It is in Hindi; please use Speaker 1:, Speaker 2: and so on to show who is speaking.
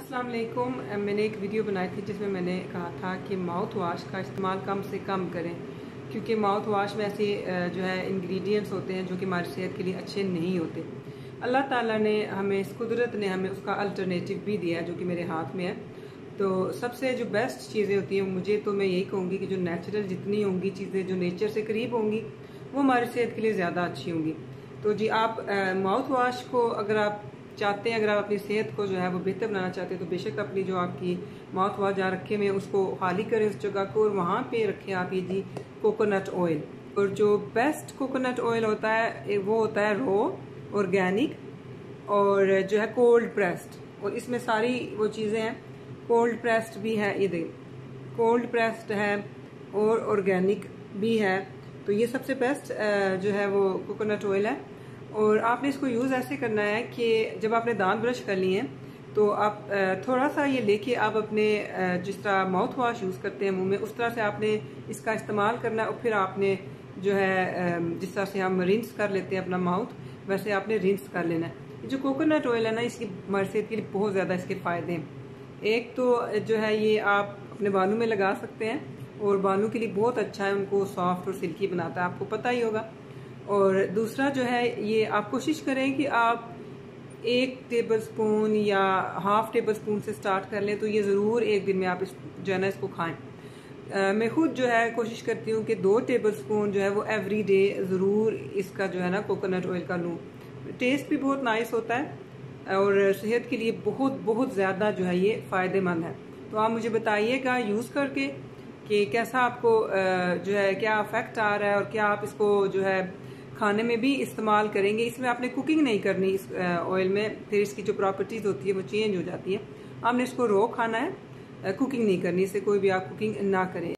Speaker 1: अस्सलाम वालेकुम। मैंने एक वीडियो बनाई थी जिसमें मैंने कहा था कि माउथ वॉश का इस्तेमाल कम से कम करें, क्योंकि माउथ वॉश में ऐसे जो है इंग्रेडिएंट्स होते हैं जो कि हमारी सेहत के लिए अच्छे नहीं होते। अल्लाह ताला ने हमें, इस कुदरत ने हमें उसका अल्टरनेटिव भी दिया है जो कि मेरे हाथ में है। तो सबसे जो बेस्ट चीज़ें होती हैं मुझे, तो मैं यही कहूँगी कि जो नेचुरल जितनी होंगी चीज़ें, जो नेचर से करीब होंगी, वो हमारी सेहत के लिए ज़्यादा अच्छी होंगी। तो जी आप माउथ वॉश को अगर आप चाहते हैं, अगर आप अपनी सेहत को जो है वो बेहतर बनाना चाहते हैं, तो बेशक अपनी जो आपकी माउथ वॉश जहाँ रखे में उसको खाली करें उस जगह को, और वहाँ पे रखें आप ये जी कोकोनट ऑयल। और जो बेस्ट कोकोनट ऑयल होता है वो होता है रॉ, ऑर्गेनिक, और जो है कोल्ड प्रेस्ड। और इसमें सारी वो चीज़ें हैं, कोल्ड प्रेस्ड भी है, ये देख कोल्ड प्रेस्ड है और ऑर्गेनिक भी है। तो ये सबसे बेस्ट जो है वो कोकोनट ऑयल है। और आपने इसको यूज़ ऐसे करना है कि जब आपने दांत ब्रश कर लिए हैं तो आप थोड़ा सा ये लेके आप अपने जिस तरह माउथ वॉश यूज़ करते हैं मुंह में, उस तरह से आपने इसका इस्तेमाल करना है। और फिर आपने जो है जिस तरह से हम रिंस कर लेते हैं अपना माउथ, वैसे आपने रिंस कर लेना है। जो कोकोनट ऑयल है ना, इसकी हमारी सेहत के लिए बहुत ज़्यादा इसके फ़ायदे हैं। एक तो जो है ये आप अपने बालों में लगा सकते हैं, और बालों के लिए बहुत अच्छा है, उनको सॉफ्ट और सिल्की बनाता है, आपको पता ही होगा। और दूसरा जो है ये आप कोशिश करें कि आप 1 टेबलस्पून या हाफ टेबल स्पून से स्टार्ट कर लें, तो ये ज़रूर एक दिन में आप जो है ना इसको खाएं। मैं खुद जो है कोशिश करती हूँ कि 2 टेबलस्पून जो है वो एवरी डे ज़रूर इसका जो है ना कोकोनट ऑयल का लूँ। टेस्ट भी बहुत नाइस होता है और सेहत के लिए बहुत बहुत ज़्यादा जो है ये फ़ायदेमंद है। तो आप मुझे बताइएगा यूज़ करके कि कैसा आपको जो है क्या इफेक्ट आ रहा है, और क्या आप इसको जो है खाने में भी इस्तेमाल करेंगे। इसमें आपने कुकिंग नहीं करनी इस ऑयल में, फिर इसकी जो प्रॉपर्टीज होती है वो चेंज हो जाती है। आपने इसको रॉ खाना है, कुकिंग नहीं करनी, इससे कोई भी आप कुकिंग ना करें।